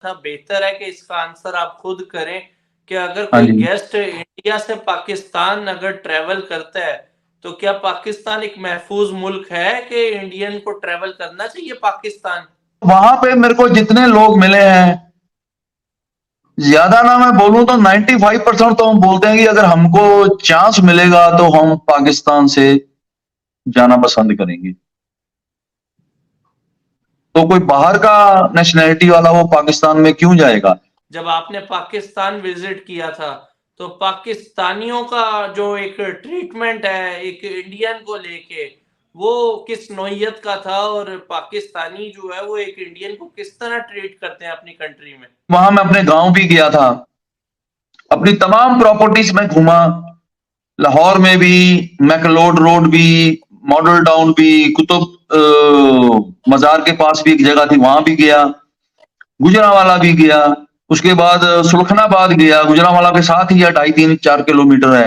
था, बेहतर है कि इसका आंसर आप खुद करें कि अगर हाँ कोई जी। गेस्ट इंडिया से पाकिस्तान अगर ट्रैवल करता है, तो क्या पाकिस्तान एक महफूज मुल्क है कि इंडियन को ट्रैवल करना चाहिए पाकिस्तान? वहां पे मेरे को जितने लोग मिले हैं, ज्यादा ना मैं बोलूं तो 95% तो हम बोलते हैं कि अगर हमको चांस मिलेगा तो हम पाकिस्तान से जाना पसंद करेंगे। तो कोई बाहर का नेशनैलिटी वाला वो पाकिस्तान में क्यों जाएगा? जब आपने पाकिस्तान विजिट किया था, तो पाकिस्तानियों का जो एक ट्रीटमेंट है एक इंडियन को लेके, वो किस नौइयत का था और पाकिस्तानी जो है वो एक इंडियन को किस तरह ट्रीट करते हैं अपनी कंट्री में? वहां मैं अपने गांव भी गया था, अपनी तमाम प्रॉपर्टीज में घूमा, लाहौर में भी, मैकलोड रोड भी, मॉडल टाउन भी, कुतुब मजार के पास भी एक जगह थी वहां भी गया, गुजरावाला भी गया, उसके बाद सुलखनाबाद गया, गुजरावाला के साथ ही 2.5-3-4 किलोमीटर है।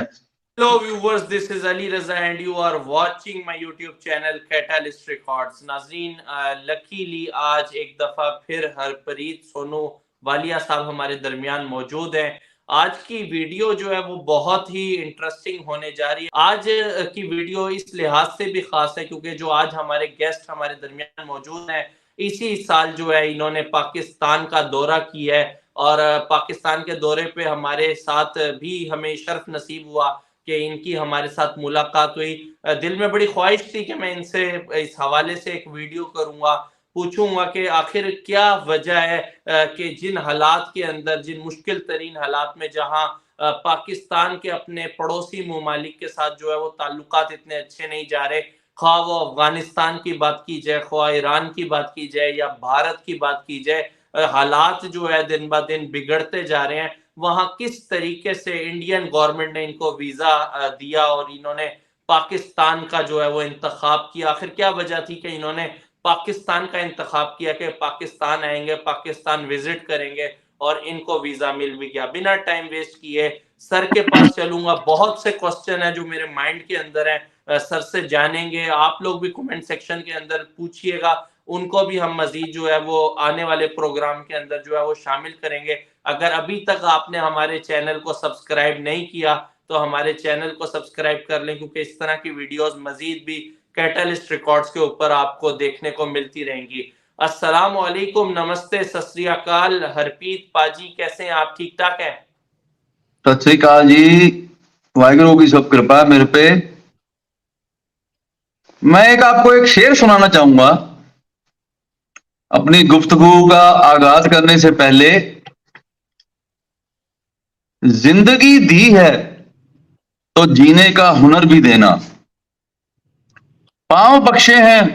Hello viewers, this is Ali Raza and you are watching my YouTube channel Catalyst Records। नाज़रीन, लकीली आज एक दफा फिर हरप्रीत सोनू वालिया साहब हमारे दरमियान मौजूद हैं। आज की वीडियो जो है वो बहुत ही इंटरेस्टिंग होने जा रही है। आज की वीडियो इस लिहाज से भी खास है क्योंकि जो आज हमारे गेस्ट हमारे दरमियान मौजूद हैं, इसी साल जो है इन्होंने पाकिस्तान का दौरा किया है और पाकिस्तान के दौरे पे हमारे साथ भी हमें शर्फ नसीब हुआ कि इनकी हमारे साथ मुलाकात हुई। दिल में बड़ी ख्वाहिश थी कि मैं इनसे इस हवाले से एक वीडियो करूंगा, पूछूंगा कि आखिर क्या वजह है कि जिन हालात के अंदर, जिन मुश्किल तरीन हालात में जहां पाकिस्तान के अपने पड़ोसी ममालिक के साथ जो है वो ताल्लुकात इतने अच्छे नहीं जा रहे, खा वो अफगानिस्तान की बात की जाए, ख्वा ईरान की बात की जाए या भारत की बात की जाए, हालात जो है दिन ब दिन बिगड़ते जा रहे हैं। वहां किस तरीके से इंडियन गवर्नमेंट ने इनको वीजा दिया और इन्होंने पाकिस्तान का जो है वो इंतखाब किया। आखिर क्या वजह थी कि इन्होंने पाकिस्तान का इंतखाब किया कि पाकिस्तान आएंगे, पाकिस्तान विजिट करेंगे और इनको वीजा मिल भी गया। बिना टाइम वेस्ट किए सर के पास चलूंगा। बहुत से क्वेश्चन है जो मेरे माइंड के अंदर है, सर से जानेंगे। आप लोग भी कमेंट सेक्शन के अंदर पूछिएगा, उनको भी हम मजीद जो है वो आने वाले प्रोग्राम के अंदर जो है वो शामिल करेंगे। अगर अभी तक आपने हमारे चैनल को सब्सक्राइब नहीं किया तो हमारे चैनल को सब्सक्राइब कर लें क्योंकि इस तरह की वीडियोस मजीद भी कैटलिस्ट रिकॉर्ड्स के ऊपर आपको देखने को मिलती रहेंगी। अस्सलाम वालेकुम, नमस्ते, सत श्री अकाल। हरप्रीत पाजी कैसे हैं आप? ठीक ठाक हैं? सत श्री अकाल जी, वाहिगुरु की सब कृपा है मेरे पे। मैं आपको एक शेर सुनाना चाहूंगा अपनी गुफ्तगू का आगाज करने से पहले। जिंदगी दी है तो जीने का हुनर भी देना, पांव बख्शे हैं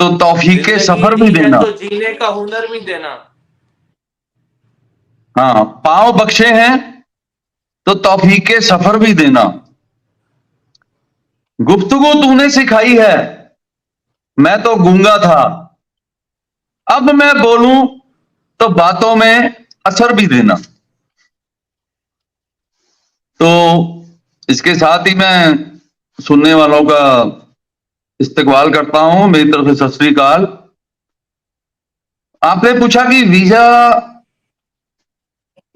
तो तौफीके सफर भी जिंदगी दी है देना। तो जीने का हुनर भी देना। हाँ, पांव बख्शे हैं तो तौफीके सफर भी देना। गुफ्तगू तूने सिखाई है, मैं तो गूंगा था, अब मैं बोलूं तो बातों में असर भी देना। तो इसके साथ ही मैं सुनने वालों का इस्तकबाल करता हूं, मेरी तरफ से सत श्री अकाल। आपने पूछा कि वीजा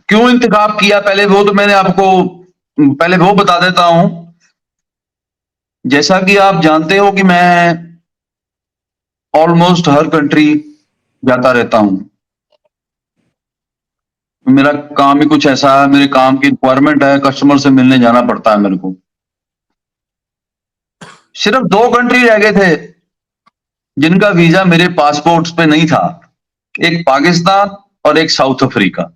क्यों इंतखाब किया, पहले वो तो मैंने आपको पहले वो बता देता हूं। जैसा कि आप जानते हो कि मैं ऑलमोस्ट हर कंट्री जाता रहता हूं। मेरा काम ही कुछ ऐसा है, मेरे काम की रिक्वायरमेंट है, कस्टमर से मिलने जाना पड़ता है मेरे को। सिर्फ 2 कंट्री रह गए थे जिनका वीजा मेरे पासपोर्ट पे नहीं था, एक पाकिस्तान और एक साउथ अफ्रीका।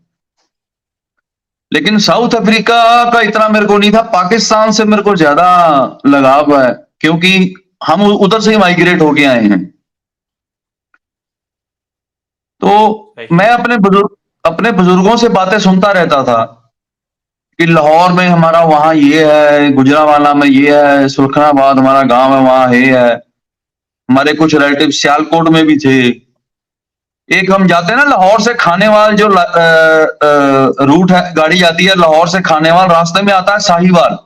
लेकिन साउथ अफ्रीका का इतना मेरे को नहीं था, पाकिस्तान से मेरे को ज्यादा लगाव है क्योंकि हम उधर से ही माइग्रेट होके आए हैं। तो मैं अपने बुजुर्गों से बातें सुनता रहता था कि लाहौर में हमारा वहां ये है, गुजरावाला में ये है, सुलखनाबाद हमारा गांव है वहां ये है। हमारे कुछ रिलेटिव सियालकोट में भी थे। एक हम जाते हैं ना लाहौर से खानेवाल, जो रूट है, गाड़ी जाती है लाहौर से खानेवाल, रास्ते में आता है साहिवाल।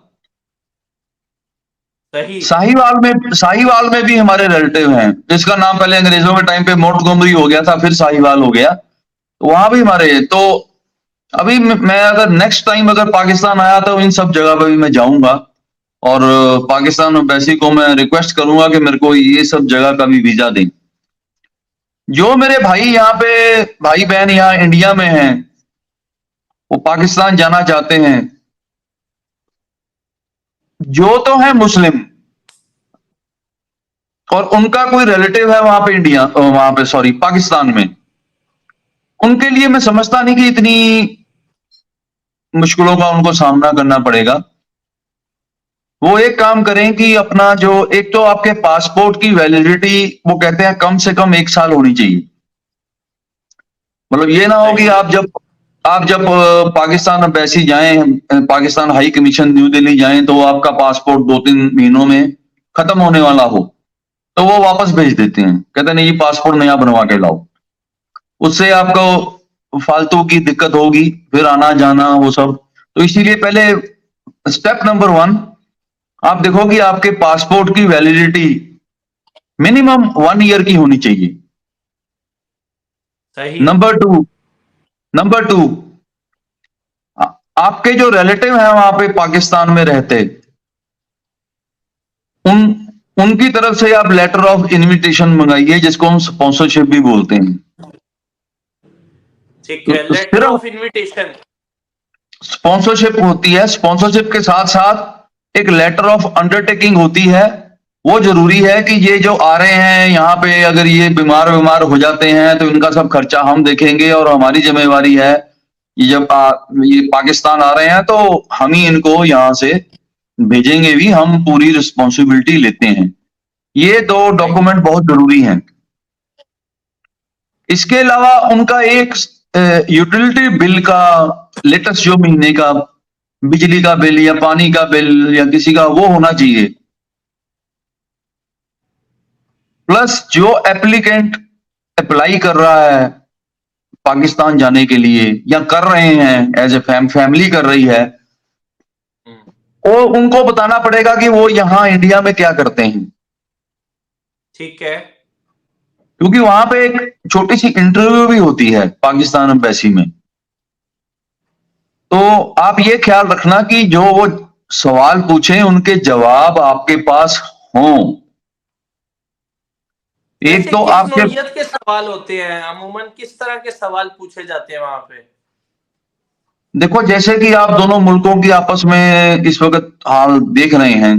साहिवाल में भी हमारे रिलेटिव हैं, जिसका नाम पहले अंग्रेजों के टाइम पे मोंटगोमरी हो गया था, फिर साहिवाल हो गया। तो वहां भी हमारे, तो अभी मैं अगर नेक्स्ट टाइम अगर पाकिस्तान आया तो इन सब जगह पे भी मैं जाऊंगा, और पाकिस्तान एम्बेसी को मैं रिक्वेस्ट करूंगा कि मेरे को ये सब जगह का भी वीजा दें। जो मेरे भाई यहाँ पे, भाई बहन यहाँ इंडिया में हैं, वो पाकिस्तान जाना चाहते हैं, जो तो है मुस्लिम और उनका कोई रिलेटिव है वहां पे इंडिया, वहां पे सॉरी पाकिस्तान में, उनके लिए मैं समझता नहीं कि इतनी मुश्किलों का उनको सामना करना पड़ेगा। वो एक काम करें कि अपना जो, एक तो आपके पासपोर्ट की वैलिडिटी वो कहते हैं कम से कम 1 साल होनी चाहिए। मतलब ये ना हो कि सही। आप जब पाकिस्तान एम्बेसी जाएं, Pakistan high commission new Delhi जाएं, तो आपका पासपोर्ट 2-3 महीनों में खत्म होने वाला हो, तो वो वापस भेज देते हैं, कहते नहीं ये पासपोर्ट नया बनवा के लाओ। उससे आपको फालतू की दिक्कत होगी, फिर आना जाना वो सब। तो इसीलिए पहले स्टेप नंबर 1, आप देखो कि आपके पासपोर्ट की वैलिडिटी मिनिमम 1 ईयर की होनी चाहिए। सही। नंबर टू, आपके जो रिलेटिव हैं वहां पे पाकिस्तान में रहते, उन उनकी तरफ से आप लेटर ऑफ इनविटेशन मंगाइए, जिसको हम स्पॉन्सरशिप भी बोलते हैं। ठीक है, तो लेटर सिर्फ ऑफ इनविटेशन। स्पॉन्सरशिप होती है, स्पॉन्सरशिप के साथ साथ एक लेटर ऑफ अंडरटेकिंग होती है। वो जरूरी है कि ये जो आ रहे हैं यहाँ पे, अगर ये बीमार बीमार हो जाते हैं तो इनका सब खर्चा हम देखेंगे, और हमारी जिम्मेवारी है, ये जब ये पाकिस्तान आ रहे हैं तो हम ही इनको यहाँ से भेजेंगे भी, हम पूरी रिस्पॉन्सिबिलिटी लेते हैं। ये 2 डॉक्यूमेंट बहुत जरूरी हैं। इसके अलावा उनका एक यूटिलिटी बिल का, लेटेस्ट जो महीने का बिजली का बिल या पानी का बिल या किसी का, वो होना चाहिए। प्लस जो एप्लीकेंट अप्लाई कर रहा है पाकिस्तान जाने के लिए, या कर रहे हैं एज ए फैमिली कर रही है, वो उनको बताना पड़ेगा कि वो यहाँ इंडिया में क्या करते हैं। ठीक है। क्योंकि वहां पे एक छोटी सी इंटरव्यू भी होती है पाकिस्तान एम्बेसी में। तो आप ये ख्याल रखना कि जो वो सवाल पूछे उनके जवाब आपके पास हों। एक वैसे तो किस आपके, नौइयत के सवाल होते हैं, अमूमन किस तरह के सवाल पूछे जाते हैं वहां पे? देखो जैसे कि आप दोनों मुल्कों की आपस में इस वक्त हाल देख रहे हैं,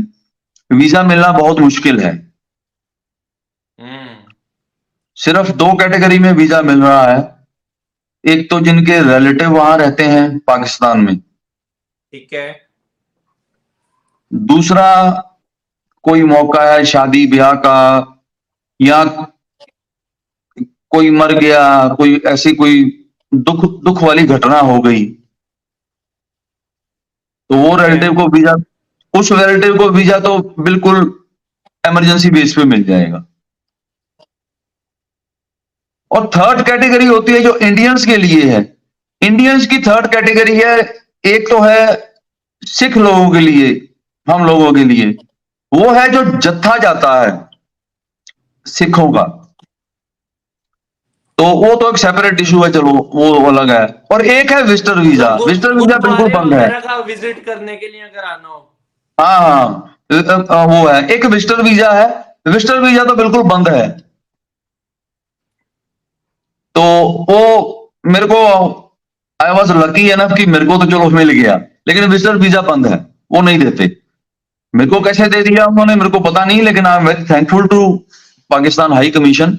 वीजा मिलना बहुत मुश्किल है। हम्म। सिर्फ 2 कैटेगरी में वीजा मिल रहा है। एक तो जिनके रिलेटिव वहां रहते हैं पाकिस्तान में, ठीक है। दूसरा कोई मौका है शादी ब्याह का, या कोई मर गया, कोई ऐसी कोई दुख दुख वाली घटना हो गई, तो वो ठीक है। रिलेटिव को वीजा, उस रिलेटिव को वीजा तो बिल्कुल इमरजेंसी बेस पे मिल जाएगा। और थर्ड कैटेगरी होती है जो इंडियंस के लिए है। इंडियंस की थर्ड कैटेगरी है, एक तो है सिख लोगों के लिए, हम लोगों के लिए, वो है जो जत्था जाता है सिखों का, तो वो तो एक सेपरेट इशू है, चलो वो अलग है। और एक है विजिटर वीजा, मतलब विजिटर वीजा बिल्कुल गुरुद्वारे बंद है। वगैरह का विजिट करने के लिए अगर आना हो। हाँ हाँ, वो है एक विजिटर वीजा है। विजिटर वीजा तो बिल्कुल बंद है। तो वो मेरे को, आई वॉज लकी एनफ कि मेरे को तो चलो मिल गया, लेकिन विजिटर वीजा बंद है, वो नहीं देते। मेरे को कैसे दे दिया उन्होंने मेरे को पता नहीं, लेकिन I am very thankful to Pakistan high commission.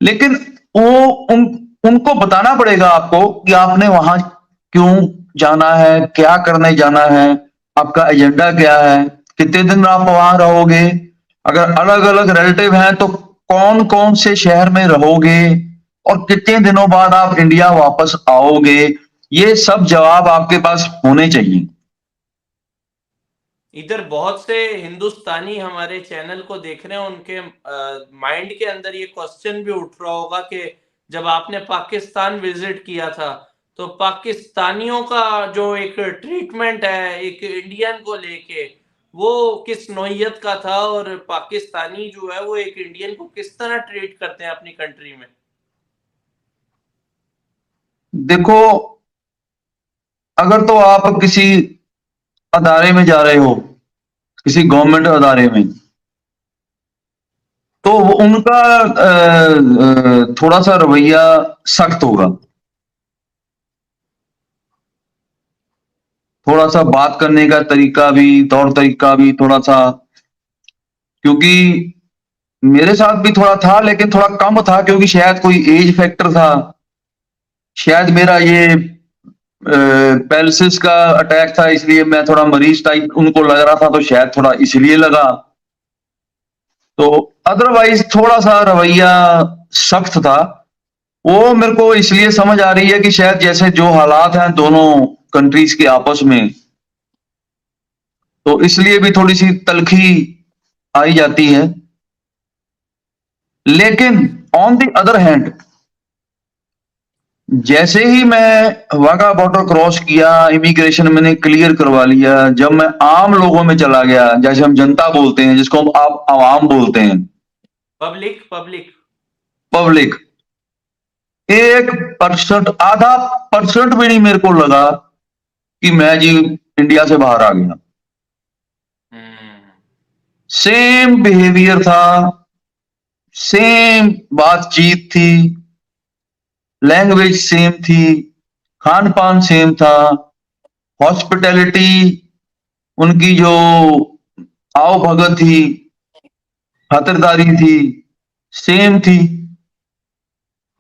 लेकिन वो उन उनको बताना पड़ेगा आपको कि आपने वहां क्यों जाना है, क्या करने जाना है, आपका एजेंडा क्या है, कितने दिन आप वहां रहोगे, अगर अलग अलग रिलेटिव हैं तो कौन कौन से शहर में रहोगे, और कितने दिनों बाद आप इंडिया वापस आओगे। ये सब जवाब आपके पास होने चाहिए। इधर बहुत से हिंदुस्तानी हमारे चैनल को देख रहे हैं, उनके माइंड के अंदर ये क्वेश्चन भी उठ रहा होगा कि जब आपने पाकिस्तान विजिट किया था तो पाकिस्तानियों का जो एक ट्रीटमेंट है एक इंडियन को लेके, वो किस नौइयत का था, और पाकिस्तानी जो है वो एक इंडियन को किस तरह ट्रीट करते हैं अपनी कंट्री में? देखो, अगर तो आप किसी अदारे में जा रहे हो, किसी गवर्नमेंट अदारे में, तो उनका थोड़ा सा रवैया सख्त होगा, थोड़ा सा बात करने का तरीका भी, तौर तरीका भी थोड़ा सा, क्योंकि मेरे साथ भी थोड़ा था लेकिन थोड़ा कम था, क्योंकि शायद कोई एज फैक्टर था, शायद मेरा ये पैलिसिस का अटैक था, इसलिए मैं थोड़ा मरीज टाइप उनको लग रहा था, तो शायद थोड़ा इसलिए लगा। तो अदरवाइज थोड़ा सा रवैया सख्त था। वो मेरे को इसलिए समझ आ रही है कि शायद जैसे जो हालात हैं दोनों कंट्रीज के आपस में, तो इसलिए भी थोड़ी सी तलखी आई जाती है। लेकिन ऑन द अदर हैंड, जैसे ही मैं वाघा बॉर्डर क्रॉस किया, इमिग्रेशन मैंने क्लियर करवा लिया, जब मैं आम लोगों में चला गया, जैसे हम जनता बोलते हैं, जिसको हम आप आवाम बोलते हैं, पब्लिक पब्लिक पब्लिक, 1%, आधा परसेंट भी नहीं मेरे को लगा कि मैं जी इंडिया से बाहर आ गया। सेम बिहेवियर था, सेम बातचीत थी, लैंग्वेज सेम थी, खान पान सेम था, हॉस्पिटैलिटी, उनकी जो आओ भगत थी, खातिरदारी थी, सेम थी।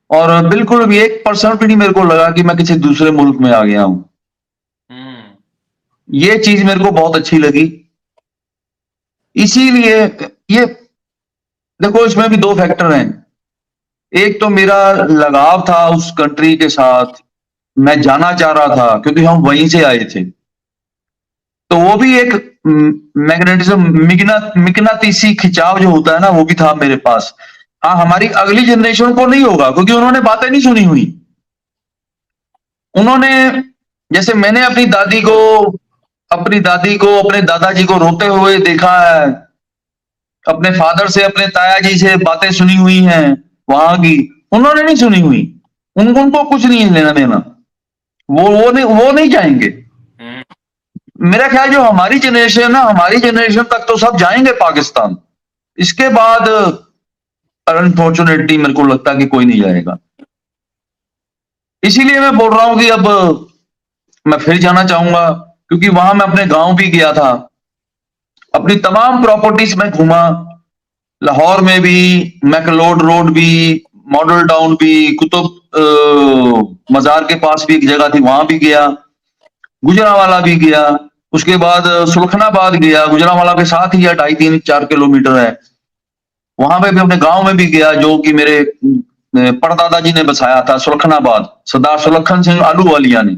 और बिल्कुल भी 1% भी नहीं मेरे को लगा कि मैं किसी दूसरे मुल्क में आ गया हूं। ये चीज मेरे को बहुत अच्छी लगी। इसीलिए ये देखो, इसमें भी दो फैक्टर हैं। एक तो मेरा लगाव था उस कंट्री के साथ, मैं जाना चाह रहा था क्योंकि हम वहीं से आए थे, तो वो भी एक मैग्नेटिज्म, मिकनातीसी खिंचाव जो होता है ना, वो भी था मेरे पास। हाँ, हमारी अगली जनरेशन को नहीं होगा क्योंकि उन्होंने बातें नहीं सुनी हुई। उन्होंने, जैसे मैंने अपनी दादी को, अपने दादाजी को रोते हुए देखा है, अपने फादर से, अपने ताया जी से बातें सुनी हुई हैं वहां की, उन्होंने नहीं सुनी हुई। उनको कुछ नहीं है लेना देना, वो नहीं जाएंगे। मेरा ख्याल जो हमारी जनरेशन है ना, हमारी जनरेशन तक तो सब जाएंगे पाकिस्तान, इसके बाद अनफॉर्चुनेटली मेरे को लगता है कि कोई नहीं जाएगा। इसीलिए मैं बोल रहा हूं कि अब मैं फिर जाना चाहूंगा, क्योंकि वहां मैं अपने गांव भी गया था, अपनी तमाम प्रॉपर्टीज में घूमा, लाहौर में भी, मैकलोड रोड भी, मॉडल टाउन भी, मजार के पास भी एक जगह थी वहां भी गया, गुजरांवाला भी गया, उसके बाद सुलखनाबाद गया, गुजरांवाला के साथ ही 2.5-3-4 किलोमीटर है। वहां पे भी अपने गांव में भी गया, जो कि मेरे परदादा जी ने बसाया था, सुलखनाबाद, सरदार सुलखन सिंह आलूवालिया ने।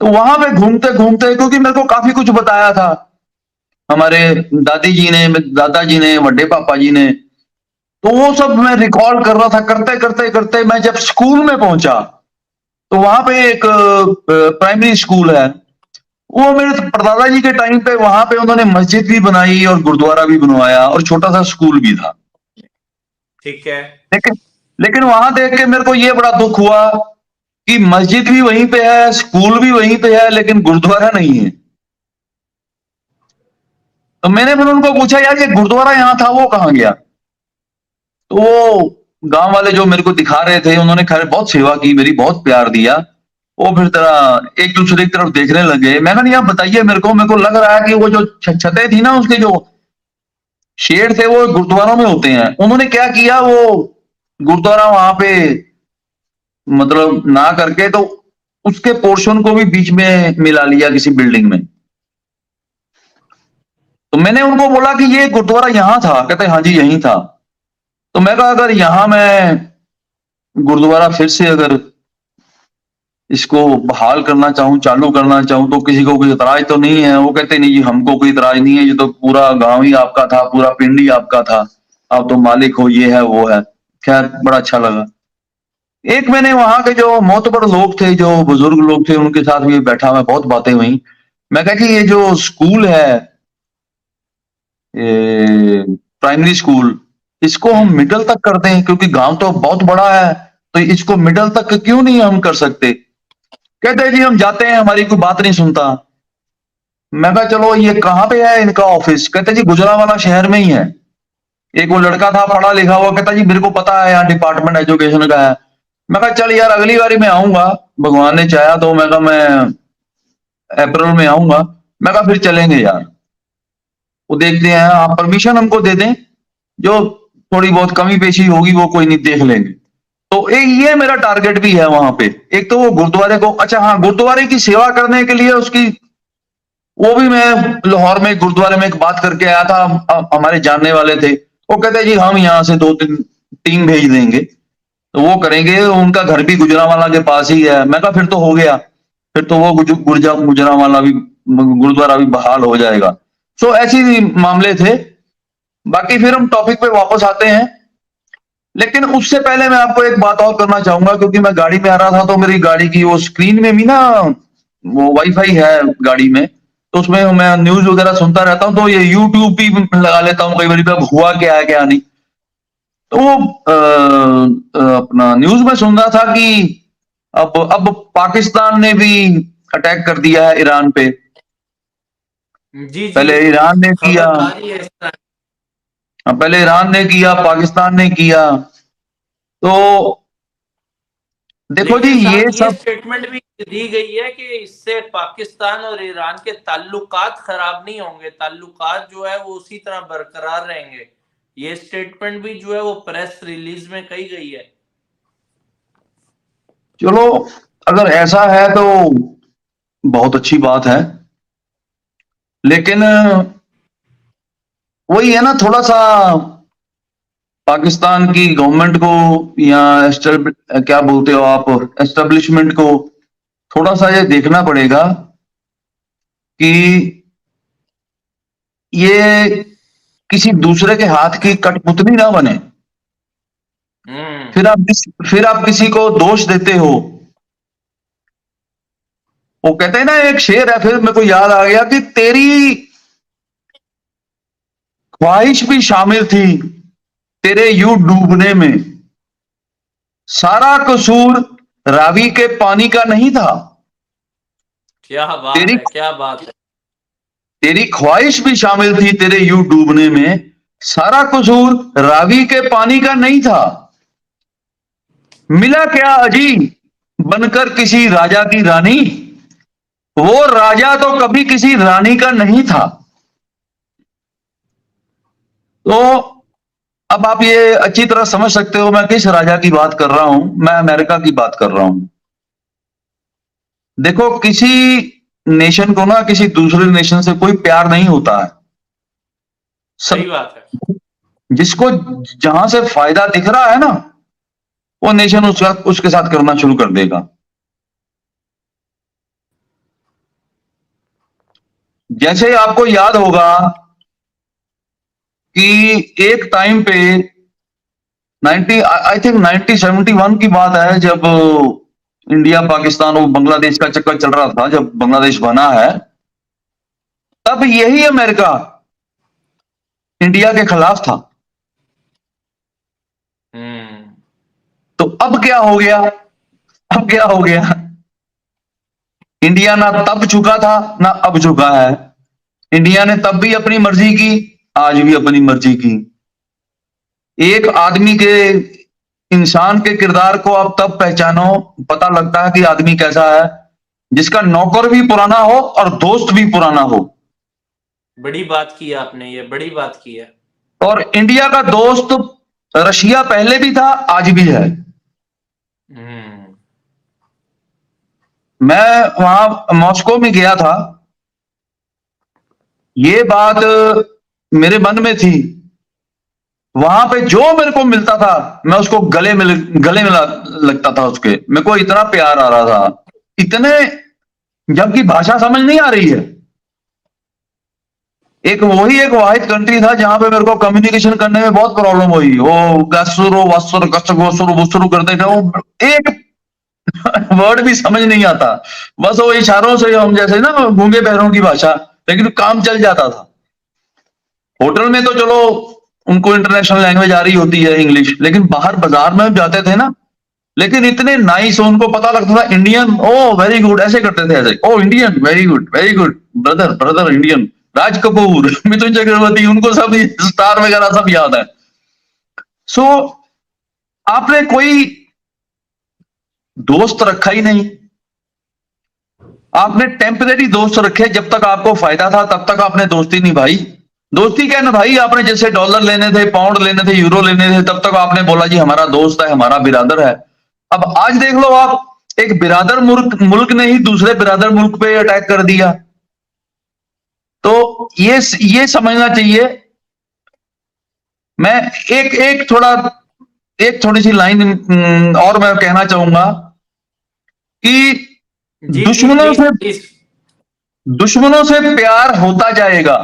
तो वहां पे घूमते घूमते, क्योंकि मेरे को काफी कुछ बताया था हमारे दादी जी ने, दादाजी ने, बड़े पापा जी ने, तो वो सब मैं रिकॉल कर रहा था। करते करते करते मैं जब स्कूल में पहुंचा, तो वहां पे एक प्राइमरी स्कूल है, वो मेरे परदादा जी के टाइम पे वहां पे उन्होंने मस्जिद भी बनाई और गुरुद्वारा भी बनवाया और छोटा सा स्कूल भी था। ठीक है। लेकिन लेकिन वहां देख के मेरे को ये बड़ा दुख हुआ कि मस्जिद भी वहीं पे है, स्कूल भी वहीं पे है, लेकिन गुरुद्वारा नहीं है। तो मैंने फिर उनको पूछा, यार ये गुरुद्वारा यहां था, वो कहां गया? तो वो गांव वाले जो मेरे को दिखा रहे थे, उन्होंने खैर बहुत सेवा की मेरी, बहुत प्यार दिया। वो फिर तरह एक दूसरे की तरफ देखने लगे। मैंने कहा, आप बताइए मेरे को लग रहा है कि वो जो छतें थी ना, उसके जो शेड थे वो गुरुद्वारों में होते हैं। उन्होंने क्या किया, वो गुरुद्वारा वहां पे मतलब ना करके, तो उसके पोर्शन को भी बीच में मिला लिया किसी बिल्डिंग में। तो मैंने उनको बोला कि ये गुरुद्वारा यहां था? कहते हाँ जी यहीं था। तो मैं कहा, अगर यहां मैं गुरुद्वारा फिर से अगर इसको बहाल करना चाहूं, चालू करना चाहूं, तो किसी को कोई इतराज तो नहीं है? वो कहते नहीं जी, हमको कोई इतराज नहीं है, ये तो पूरा गांव ही आपका था, पूरा पिंड ही आपका था, आप तो मालिक हो, ये है वो है। खैर बड़ा अच्छा लगा। एक मैंने वहां के जो मोतबर लोग थे, जो बुजुर्ग लोग थे, उनके साथ भी बैठा, मैं बहुत बातें हुई। मैं कहा कि ये जो स्कूल है, प्राइमरी स्कूल, इसको हम मिडिल तक कर दें, क्योंकि गांव तो बहुत बड़ा है, तो इसको मिडल तक क्यों नहीं हम कर सकते? कहते हैं जी हम जाते हैं, हमारी कोई बात नहीं सुनता। मैं कहा चलो ये कहाँ पे है इनका ऑफिस? कहते जी गुजरांवाला शहर में ही है। एक वो लड़का था पढ़ा लिखा हुआ, कहता जी मेरे को पता है यहाँ डिपार्टमेंट एजुकेशन का है। मैं कहा चल यार अगली बारी मैं आऊंगा, भगवान ने चाहा तो। मैं कहा मैं अप्रैल में आऊंगा। मैं कहा फिर चलेंगे यार, वो देखते हैं, आप परमिशन हमको दे दें, जो थोड़ी बहुत कमी पेशी होगी वो कोई नहीं, देख लेंगे। तो एक ये मेरा टारगेट भी है वहां पे। एक तो वो गुरुद्वारे को, अच्छा हाँ, गुरुद्वारे की सेवा करने के लिए उसकी, वो भी मैं लाहौर में गुरुद्वारे में एक बात करके आया था। हमारे जानने वाले थे, वो कहते जी हम यहाँ से 2-3 टीम भेज देंगे, तो वो करेंगे। उनका घर भी गुजरांवाला के पास ही है। मैं कहा फिर तो हो गया, फिर तो वो गुजरांवाला भी गुरुद्वारा भी बहाल हो जाएगा। सो ऐसे ही मामले थे। बाकी फिर हम टॉपिक पे वापस आते हैं, लेकिन उससे पहले मैं आपको एक बात और करना चाहूंगा, क्योंकि मैं गाड़ी में आ रहा था तो मेरी गाड़ी की वो स्क्रीन में भी ना वो वाईफाई है गाड़ी में, तो उसमें मैं न्यूज वगैरह सुनता रहता हूँ, तो ये यूट्यूब भी लगा लेता हूँ कई बार, अब हुआ क्या है क्या नहीं। तो वो अपना न्यूज में सुन रहा था कि अब पाकिस्तान ने भी अटैक कर दिया है ईरान पे। जी जी, पहले ईरान ने किया, खबर आ रही है इस तरह। पहले ईरान ने किया, पाकिस्तान ने किया। तो देखो जी लेकिन ये साथ ये सब, स्टेटमेंट भी दी गई है कि इससे पाकिस्तान और ईरान के ताल्लुकात खराब नहीं होंगे, ताल्लुकात जो है वो उसी तरह बरकरार रहेंगे। ये स्टेटमेंट भी जो है वो प्रेस रिलीज में कही गई है। चलो अगर ऐसा है तो बहुत अच्छी बात है, लेकिन वही है ना, थोड़ा सा पाकिस्तान की गवर्नमेंट को या क्या बोलते हो आप, एस्टेब्लिशमेंट को थोड़ा सा ये देखना पड़ेगा कि ये किसी दूसरे के हाथ की कठपुतली ना बने। फिर फिर आप किसी को दोष देते हो। वो कहते हैं ना, एक शेर है, फिर मेरे को याद आ गया कि तेरी ख्वाहिश भी शामिल थी तेरे यूं डूबने में, सारा कसूर रावी के पानी का नहीं था। क्या बात तेरी है, क्या बात है। तेरी ख्वाहिश भी शामिल थी तेरे यूं डूबने में, सारा कसूर रावी के पानी का नहीं था। मिला क्या अजी बनकर किसी राजा की रानी, वो राजा तो कभी किसी रानी का नहीं था। तो अब आप ये अच्छी तरह समझ सकते हो मैं किस राजा की बात कर रहा हूं। मैं अमेरिका की बात कर रहा हूं। देखो किसी नेशन को ना किसी दूसरे नेशन से कोई प्यार नहीं होता है। सही सब बात है। जिसको जहां से फायदा दिख रहा है ना, वो नेशन उसके साथ करना शुरू कर देगा। जैसे आपको याद होगा कि एक टाइम पे 90 आई थिंक 1971 की बात है, जब इंडिया पाकिस्तान और बांग्लादेश का चक्कर चल रहा था, जब बांग्लादेश बना है, तब यही अमेरिका इंडिया के खिलाफ था। तो अब क्या हो गया? अब क्या हो गया? इंडिया ना तब झुका था ना अब झुका है। इंडिया ने तब भी अपनी मर्जी की, आज भी अपनी मर्जी की। एक आदमी के, इंसान के किरदार को आप तब पहचानो, पता लगता है कि आदमी कैसा है, जिसका नौकर भी पुराना हो और दोस्त भी पुराना हो। बड़ी बात की आपने, ये बड़ी बात की है। और इंडिया का दोस्त रशिया पहले भी था, आज भी है। मैं वहां मॉस्को में गया था, ये बात मेरे मन में थी। वहां पे जो मेरे को मिलता था मैं उसको गले में लगता था उसके, मेरे को इतना प्यार आ रहा था, इतने, जबकि भाषा समझ नहीं आ रही है। एक वही एक वाहिद कंट्री था जहां पे मेरे को कम्युनिकेशन करने में बहुत प्रॉब्लम हुई। वो गसुरो वसुर कसुरो वसुरु करते थे, वो एक वर्ड भी समझ नहीं आता, बस वो इशारों से, हम जैसे ना गूंगे बहरों की भाषा, लेकिन काम चल जाता था। होटल में तो चलो उनको इंटरनेशनल लैंग्वेज आ रही होती है इंग्लिश, लेकिन बाहर बाजार में जाते थे ना, लेकिन इतने नाइस, उनको पता लगता था इंडियन, ओ वेरी गुड, ऐसे करते थे, ऐसे, oh Indian, very good, brother brother Indian, Raj Kapoor, Mithun Chakraborty, उनको सब स्टार वगैरह सब याद है। सो आपने कोई दोस्त रखा ही नहीं, आपने टेम्परेरी दोस्त रखे, जब तक आपको फायदा था तब तक आपने दोस्ती निभाई। दोस्ती क्या निभाई आपने, जैसे डॉलर लेने थे, पाउंड लेने थे, यूरो लेने थे, तब तक आपने बोला जी हमारा दोस्त है, हमारा बिरादर है। अब आज देख लो आप, एक बिरादर मुल्क मुल्क ने ही दूसरे बिरादर मुल्क पे अटैक कर दिया। तो ये समझना चाहिए। मैं एक एक थोड़ा एक थोड़ी सी लाइन और मैं कहना चाहूंगा कि जी जी, दुश्मनों प्लीज से प्लीज। दुश्मनों से प्यार होता जाएगा,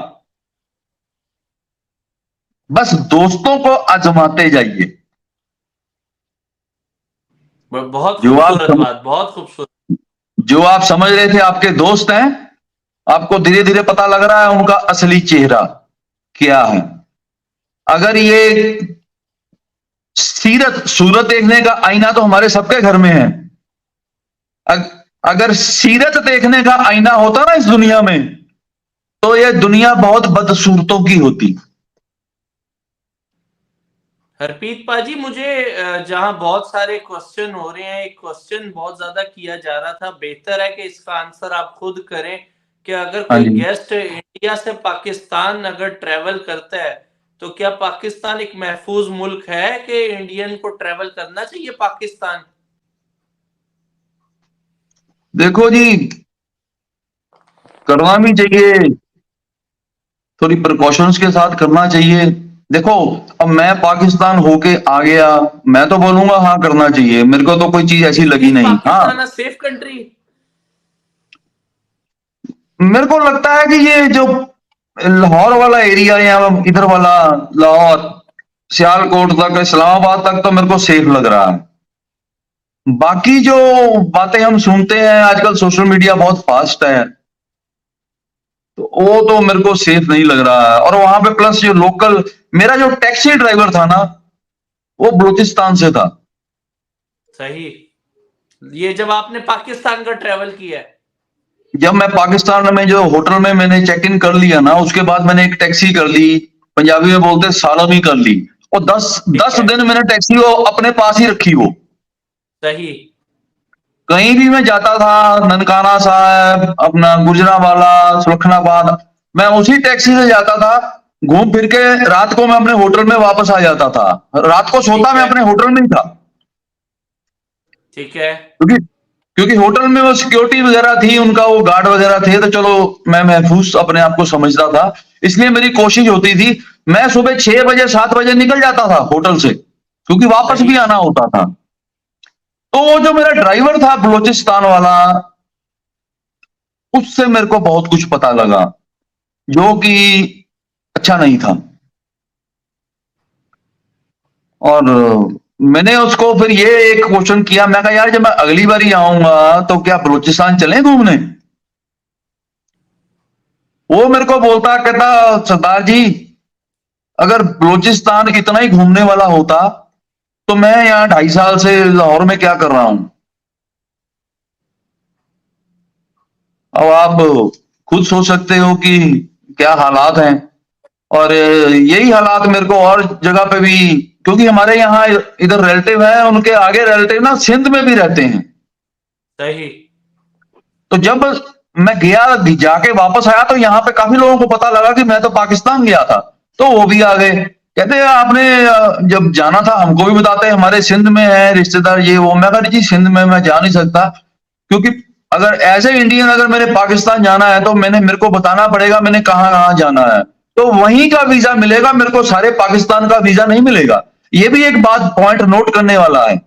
बस दोस्तों को आजमाते जाइए। बहुत जो आप खूबसूरत सम, बात, बहुत खूबसूरत। जो आप समझ रहे थे आपके दोस्त हैं, आपको धीरे धीरे पता लग रहा है उनका असली चेहरा क्या है। अगर ये सूरत देखने का आईना तो हमारे सबके घर में है। अगर सीरत देखने का आईना होता ना इस दुनिया में, तो ये दुनिया बहुत बदसूरतों की होती। हरप्रीत पाजी, मुझे जहां बहुत सारे क्वेश्चन हो रहे हैं, एक क्वेश्चन बहुत ज्यादा किया जा रहा था, बेहतर है कि इसका आंसर आप खुद करें कि अगर हाँ कोई जी। गेस्ट इंडिया से पाकिस्तान अगर ट्रेवल करता है तो क्या पाकिस्तान एक महफूज मुल्क है कि इंडियन को ट्रेवल करना चाहिए पाकिस्तान? देखो जी, करना भी चाहिए, थोड़ी प्रिकॉशंस के साथ करना चाहिए। देखो, अब मैं पाकिस्तान होके आ गया, मैं तो बोलूंगा हाँ करना चाहिए, मेरे को तो कोई चीज ऐसी लगी इज नहीं। हाँ, पाकिस्तान अ सेफ कंट्री? मेरे को लगता है कि ये जो लाहौर वाला एरिया या इधर वाला, लाहौर, सियालकोट तक, इस्लामाबाद तक तो मेरे को सेफ लग रहा है। बाकी जो बातें हम सुनते हैं आजकल, सोशल मीडिया बहुत फास्ट है, तो वो तो मेरे को सेफ नहीं लग रहा है। और वहां पे प्लस जो लोकल, मेरा जो टैक्सी ड्राइवर था ना, वो बलूचिस्तान से था। सही। ये जब आपने पाकिस्तान का ट्रेवल किया है? जब मैं पाकिस्तान में जो होटल में मैंने चेक इन कर लिया ना, उसके बाद मैंने एक टैक्सी कर ली, पंजाबी में बोलते सालमी कर ली, और दस ठीक दस है। दिन मैंने टैक्सी वो अपने पास ही रखी। वो सही। कहीं भी मैं जाता था, ननकाना साहब, अपना गुजरावाला, सुलखनाबाद, मैं उसी टैक्सी से जाता था। घूम फिर के रात को मैं अपने होटल में वापस आ जाता था। रात को सोता ठीक मैं है। अपने होटल में ही था, ठीक है। क्योंकि क्योंकि होटल में वो सिक्योरिटी वगैरह थी, उनका वो गार्ड वगैरह थे, तो चलो मैं महफूज अपने आप को समझता था। इसलिए मेरी कोशिश होती थी, मैं सुबह 6 बजे 7 बजे निकल जाता था होटल से, क्योंकि वापस सही। भी आना होता था। तो वो जो मेरा ड्राइवर था बलूचिस्तान वाला, उससे मेरे को बहुत कुछ पता लगा, जो कि अच्छा नहीं था। और मैंने उसको फिर ये एक क्वेश्चन किया, मैं कहा यार जब मैं अगली बार ही आऊंगा तो क्या बलूचिस्तान चलें घूमने? वो मेरे को बोलता, कहता सरदार जी, अगर बलूचिस्तान इतना ही घूमने वाला होता तो मैं यहाँ 2.5 साल से लाहौर में क्या कर रहा हूं। अब आप खुद सोच सकते हो कि क्या हालात हैं। और यही हालात मेरे को और जगह पे भी, क्योंकि हमारे यहाँ इधर रिलेटिव है, उनके आगे रिलेटिव ना सिंध में भी रहते हैं। सही। तो जब मैं गया, जाके वापस आया, तो यहाँ पे काफी लोगों को पता लगा कि मैं तो पाकिस्तान गया था, तो वो भी आ गए, कहते आपने जब जाना था हमको भी बताते, हमारे सिंध में है रिश्तेदार ये वो। मैं कहा जी सिंध में मैं जा नहीं सकता, क्योंकि अगर एज ए इंडियन अगर मैंने पाकिस्तान जाना है तो मेरे को बताना पड़ेगा मैंने कहाँ कहाँ जाना है, तो वहीं का वीजा मिलेगा मेरे को, सारे पाकिस्तान का वीजा नहीं मिलेगा। ये भी एक बात पॉइंट नोट करने वाला है।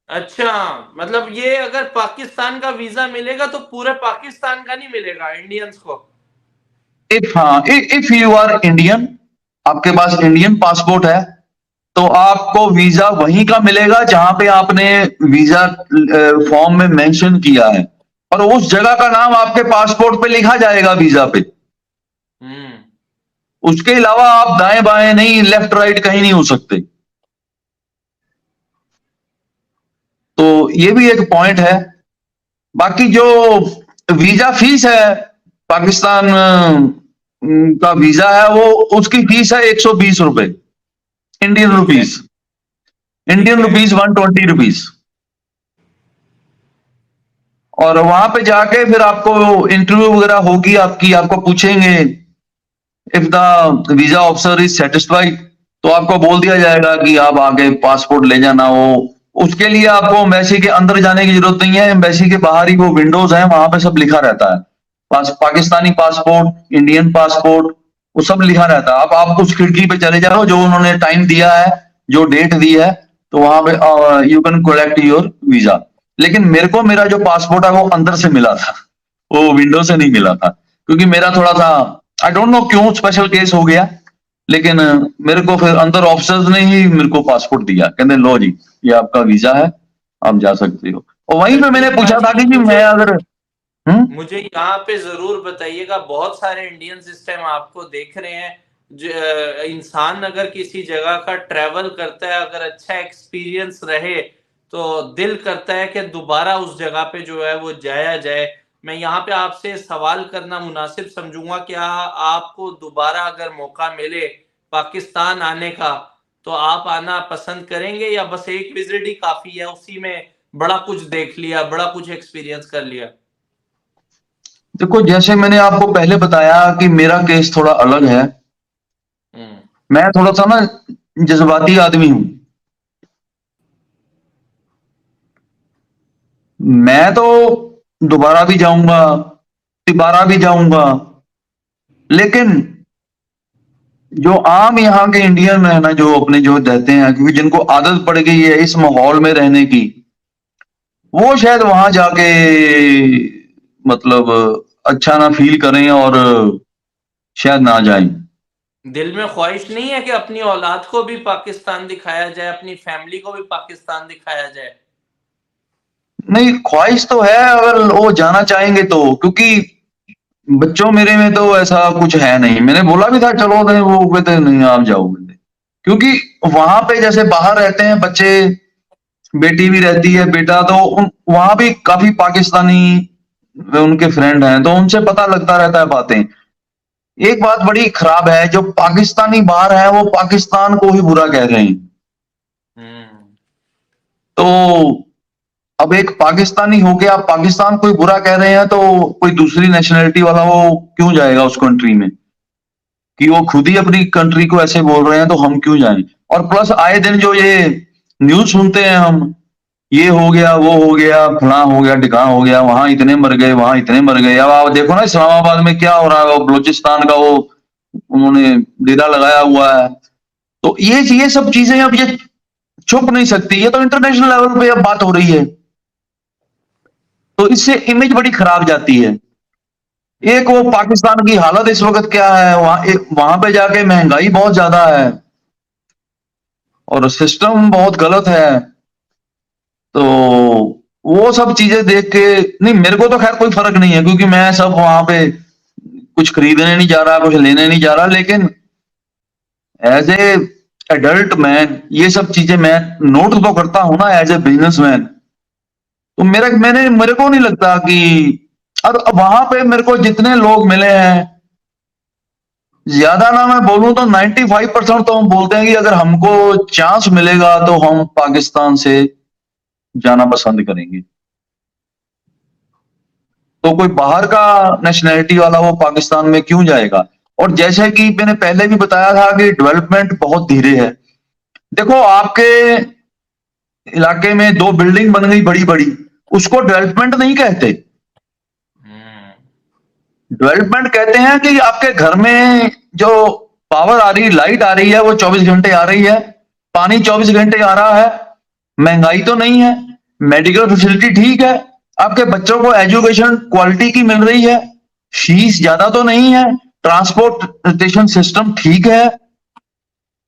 अच्छा, मतलब ये अगर पाकिस्तान का वीजा मिलेगा तो पूरे पाकिस्तान का नहीं मिलेगा इंडियंस को? इफ यू आर इंडियन, आपके पास इंडियन पासपोर्ट है, तो आपको वीजा वहीं का मिलेगा जहां पे आपने वीजा फॉर्म में मेंशन किया है, और उस जगह का नाम आपके पासपोर्ट पे लिखा जाएगा वीजा पे। हम्म। उसके अलावा आप दाएं बाएं नहीं, लेफ्ट राइट कहीं नहीं हो सकते। तो ये भी एक पॉइंट है। बाकी जो वीजा फीस है, पाकिस्तान का वीजा है, वो उसकी फीस है 120 रुपए, इंडियन ठीक है। रुपीस, इंडियन ठीक है। Rupees 120 rupees. और वहां पे जाके फिर आपको इंटरव्यू वगैरह होगी आपकी, आपको पूछेंगे if the visa officer is satisfied, तो आपको बोल दिया जाएगा कि आप आगे पासपोर्ट ले जाना हो। उसके लिए आपको एम्बेसी के अंदर जाने की जरूरत नहीं है, एम्बेसी के बाहर ही वो विंडोज हैं, वहां पे सब लिखा रहता है। पाकिस्तानी पासपोर्ट, इंडियन पासपोर्ट, वो सब लिखा रहता है। आप उस खिड़की पे चले जाओ जो उन्होंने टाइम दिया है, जो डेट दी है, तो वहां पे you can collect your visa. लेकिन मेरे को मेरा जो पासपोर्ट है वो अंदर से मिला था, वो विंडो से नहीं मिला था, क्योंकि मेरा थोड़ा सा, आई डोंट नो क्यों स्पेशल केस हो गया, लेकिन मेरे को फिर अंदर ऑफिसर्स ने ही मेरे को पासपोर्ट दिया, कहते लो जी ये आपका वीजा है, आप जा सकते हो। और वहीं पे मैंने पूछा था कि मैं अगर मुझे यहाँ पे जरूर बताइएगा, बहुत सारे इंडियंस इस टाइम आपको देख रहे हैं। इंसान अगर किसी जगह का ट्रेवल करता है, अगर अच्छा एक्सपीरियंस रहे तो दिल करता है कि दोबारा उस जगह पे जो है वो जाया जाए। मैं यहाँ पे आपसे सवाल करना मुनासिब समझूंगा, क्या आपको दोबारा अगर मौका मिले पाकिस्तान आने का तो आप आना पसंद करेंगे, या बस एक विजिट ही काफी है, उसी में बड़ा कुछ देख लिया, बड़ा कुछ एक्सपीरियंस कर लिया? देखो, जैसे मैंने आपको पहले बताया कि मेरा केस थोड़ा अलग है। मैं थोड़ा सा ना जज्बाती आदमी हूं। मैं तो दोबारा भी जाऊंगा, तिबारा भी जाऊंगा, लेकिन जो आम यहाँ के इंडियन है ना, जो अपने जो रहते हैं, क्योंकि जिनको आदत पड़ गई है इस माहौल में रहने की, वो शायद वहां जाके मतलब अच्छा ना फील करें और शायद ना जाएं। दिल में ख्वाहिश नहीं है कि अपनी औलाद को भी पाकिस्तान दिखाया जाए, अपनी फैमिली को भी पाकिस्तान दिखाया जाए? नहीं, ख्वाहिश तो है अगर वो जाना चाहेंगे तो, क्योंकि बच्चों मेरे में तो ऐसा कुछ है नहीं। मैंने बोला भी था चलो, नहीं, वो कहते नहीं आप जाओ, क्योंकि वहां पे जैसे बाहर रहते हैं बच्चे, बेटी भी रहती है, बेटा, तो वहां भी काफी पाकिस्तानी उनके फ्रेंड हैं, तो उनसे पता लगता रहता है बातें। एक बात बड़ी खराब है, जो पाकिस्तानी बाहर है वो पाकिस्तान को ही बुरा कह रहे हैं। तो अब एक पाकिस्तानी होके आप पाकिस्तान को ही बुरा कह रहे हैं, तो कोई दूसरी नेशनैलिटी वाला वो क्यों जाएगा उस कंट्री में, कि वो खुद ही अपनी कंट्री को ऐसे बोल रहे हैं तो हम क्यों जाएं। और प्लस आए दिन जो ये न्यूज सुनते हैं हम, ये हो गया, वो हो गया, फला हो गया, ढिकाना हो गया, वहां इतने मर गए, वहां इतने मर गए। अब आप देखो ना इस्लामाबाद में क्या हो रहा है, वो बलूचिस्तान का वो उन्होंने डेरा लगाया हुआ है। तो ये सब चीजें अब ये छुप नहीं सकती, ये तो इंटरनेशनल लेवल पे अब बात हो रही है, तो इससे इमेज बड़ी खराब जाती है। एक वो पाकिस्तान की हालत इस वक्त क्या है, वहां पे जाके महंगाई बहुत ज्यादा है और सिस्टम बहुत गलत है। तो वो सब चीजें देख के, नहीं मेरे को तो खैर कोई फर्क नहीं है, क्योंकि मैं सब वहां पे कुछ खरीदने नहीं जा रहा, कुछ लेने नहीं जा रहा, लेकिन एज ए एडल्ट मैन ये सब चीजें मैं नोट तो करता हूं ना, एज ए बिजनेसमैन। तो मेरे को नहीं लगता कि, और वहां पे मेरे को जितने लोग मिले हैं, ज्यादा ना मैं बोलूं तो 95% तो हम बोलते हैं कि अगर हमको चांस मिलेगा तो हम पाकिस्तान से जाना पसंद करेंगे। तो कोई बाहर का नेशनैलिटी वाला वो पाकिस्तान में क्यों जाएगा। और जैसे कि मैंने पहले भी बताया था कि डेवलपमेंट बहुत धीरे है। देखो, आपके इलाके में 2 बिल्डिंग बन गई बड़ी बड़ी, उसको डेवलपमेंट नहीं कहते। डेवलपमेंट कहते हैं कि आपके घर में जो पावर आ रही, लाइट आ रही है, वो 24 घंटे आ रही है, पानी 24 घंटे आ रहा है, महंगाई तो नहीं है, मेडिकल फैसिलिटी ठीक है, आपके बच्चों को एजुकेशन क्वालिटी की मिल रही है, फीस ज्यादा तो नहीं है, ट्रांसपोर्टेशन सिस्टम ठीक है।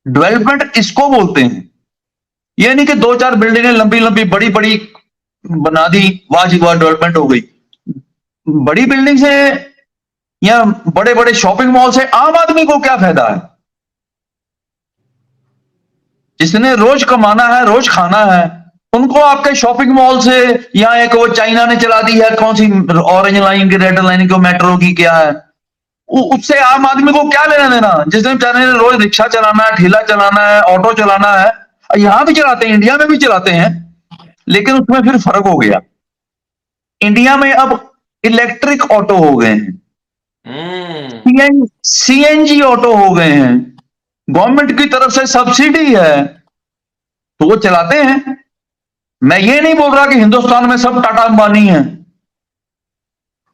डेवलपमेंट इसको बोलते हैं। ये नहीं कि 2-4 बिल्डिंगें लंबी लंबी बड़ी बड़ी बना दी, वाह जी वाह डेवलपमेंट हो गई। बड़ी बिल्डिंग से या बड़े बड़े शॉपिंग मॉल से आम आदमी को क्या फायदा है? जिसने रोज कमाना है, रोज खाना है, उनको आपके शॉपिंग मॉल से, यहाँ एक वो चाइना ने चला दी है कौन सी ऑरेंज लाइन की, रेड लाइन की, मेट्रो की क्या है, उससे आम आदमी को क्या लेना देना। जिसने बेचारे ने रोज रिक्शा चलाना है, ठेला चलाना है, ऑटो चलाना है, यहां भी चलाते हैं, इंडिया में भी चलाते हैं, लेकिन उसमें फिर फर्क हो गया। इंडिया में अब इलेक्ट्रिक ऑटो हो गए हैं, सीएनजी ऑटो हो गए हैं, गवर्नमेंट की तरफ से सब्सिडी है, तो वो चलाते हैं। मैं ये नहीं बोल रहा कि हिंदुस्तान में सब टाटा अंबानी है,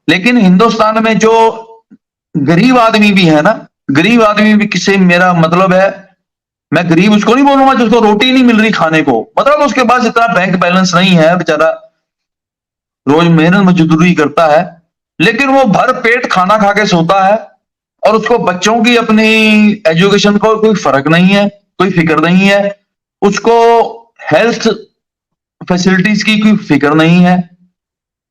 लेकिन हिंदुस्तान में जो गरीब आदमी भी है ना, गरीब आदमी भी, किसी मेरा मतलब है, मैं गरीब उसको नहीं बोलूंगा जिसको रोटी नहीं मिल रही खाने को, मतलब उसके पास इतना बैंक बैलेंस नहीं है, बेचारा रोज मेहनत मजदूरी करता है, लेकिन वो भर पेट खाना खा के सोता है, और उसको बच्चों की अपनी एजुकेशन को कोई फर्क नहीं है, कोई फिक्र नहीं है, उसको हेल्थ फैसिलिटीज की कोई फिक्र नहीं है।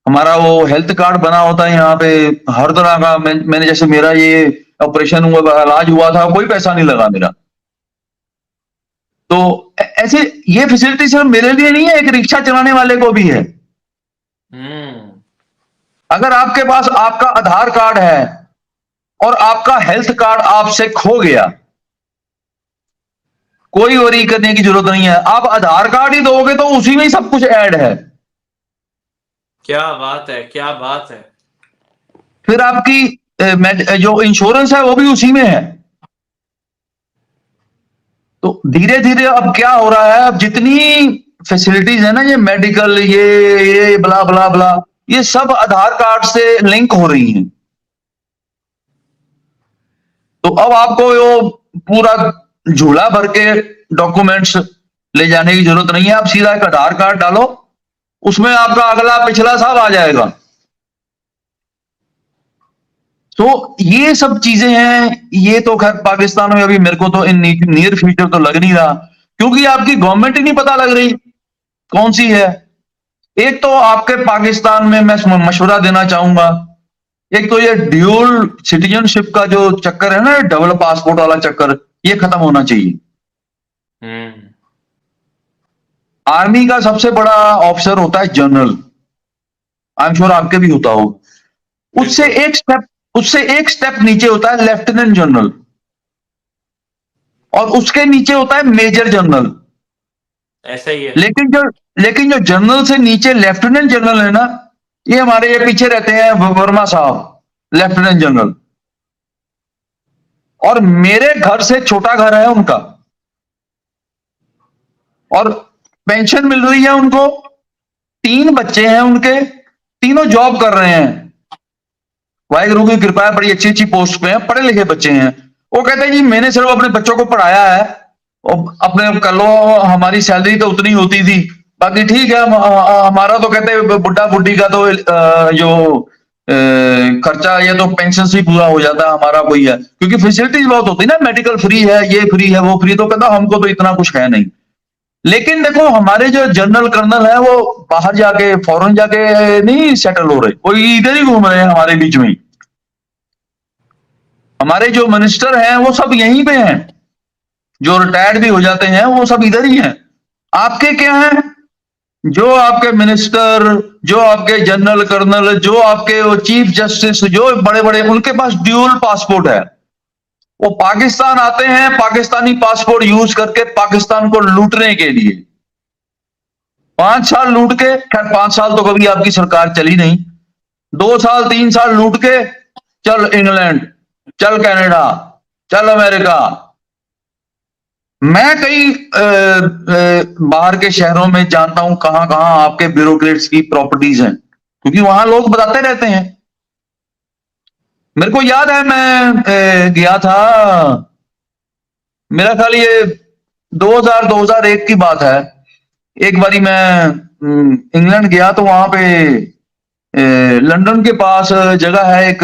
हमारा वो हेल्थ कार्ड बना होता है यहाँ पे हर तरह का, मैंने जैसे मेरा ये ऑपरेशन हुआ, इलाज हुआ था, कोई पैसा नहीं लगा मेरा। तो ऐसे ये फैसिलिटी सिर्फ मेरे लिए नहीं है, एक रिक्शा चलाने वाले को भी है। अगर आपके पास आपका आधार कार्ड है और आपका हेल्थ कार्ड आपसे खो गया, कोई वरी करने की जरूरत नहीं है, आप आधार कार्ड ही दोगे तो उसी में ही सब कुछ ऐड है। क्या बात है, क्या बात है। फिर आपकी जो इंश्योरेंस है वो भी उसी में है। तो धीरे धीरे अब क्या हो रहा है, अब जितनी फैसिलिटीज है ना, ये मेडिकल, ये ब्ला ब्ला ब्ला, ये सब आधार कार्ड से लिंक हो रही हैं। तो अब आपको वो पूरा झूला भर के डॉक्यूमेंट्स ले जाने की जरूरत नहीं है, आप सीधा एक आधार कार्ड डालो, उसमें आपका अगला पिछला सब आ जाएगा। तो ये सब चीजें हैं, ये तो खैर पाकिस्तान में अभी मेरे को तो इन नियर फ्यूचर तो लग नहीं रहा, क्योंकि आपकी गवर्नमेंट ही नहीं पता लग रही कौन सी है। एक तो आपके पाकिस्तान में मैं मशवरा देना चाहूंगा, एक तो ये ड्यूल सिटीजनशिप का जो चक्कर है ना, डबल पासपोर्ट वाला चक्कर, ये खत्म होना चाहिए। आर्मी का सबसे बड़ा ऑफिसर होता है जनरल, आई एम श्योर आपके भी होता हो, उससे एक स्टेप नीचे होता है लेफ्टिनेंट जनरल, और उसके नीचे होता है मेजर जनरल। ऐसा ही है। लेकिन जो जनरल से नीचे लेफ्टिनेंट जनरल है ना, ये हमारे ये पीछे रहते हैं वर्मा साहब, लेफ्टिनेंट जनरल, और मेरे घर से छोटा घर है उनका, और पेंशन मिल रही है उनको, 3 बच्चे हैं उनके, तीनों जॉब कर रहे हैं, वाहिगुरु की कृपा है, बड़ी अच्छी अच्छी पोस्ट पे हैं, पढ़े लिखे बच्चे हैं। वो कहते हैं जी मैंने सिर्फ अपने बच्चों को पढ़ाया है, और अपने कर लो, हमारी सैलरी तो उतनी होती थी, बाकी ठीक है, हमारा तो कहते हैं बुढ़ा बुढ़ी का तो जो खर्चा, ये तो पेंशन से ही पूरा हो जाता है, हमारा कोई है, क्योंकि फैसिलिटीज बहुत होती है ना, मेडिकल फ्री है, ये फ्री है, वो फ्री, तो कहता हमको तो इतना कुछ है नहीं। लेकिन देखो हमारे जो जनरल कर्नल है वो बाहर जाके, फॉरेन जाके नहीं सेटल हो रहे, वो इधर ही घूम रहे हैं हमारे बीच में ही। हमारे जो मिनिस्टर हैं वो सब यहीं पे हैं, जो रिटायर्ड भी हो जाते हैं वो सब इधर ही हैं। आपके क्या है, जो आपके मिनिस्टर, जो आपके जनरल कर्नल, जो आपके वो चीफ जस्टिस, जो बड़े बड़े, उनके पास ड्यूल पासपोर्ट है, वो पाकिस्तान आते हैं पाकिस्तानी पासपोर्ट यूज करके पाकिस्तान को लूटने के लिए। 5 साल लूट के, खैर 5 साल तो कभी आपकी सरकार चली नहीं, 2 साल 3 साल लूट के चल इंग्लैंड, चल कनाडा, चल अमेरिका। मैं कई बाहर के शहरों में जानता हूं कहां कहां आपके ब्यूरोक्रेट्स की प्रॉपर्टीज हैं, क्योंकि वहां लोग बताते रहते हैं। मेरे को याद है मैं गया था, मेरा ख्याल ये 2001 की बात है, एक बारी मैं इंग्लैंड गया, तो वहां पे लंदन के पास जगह है एक,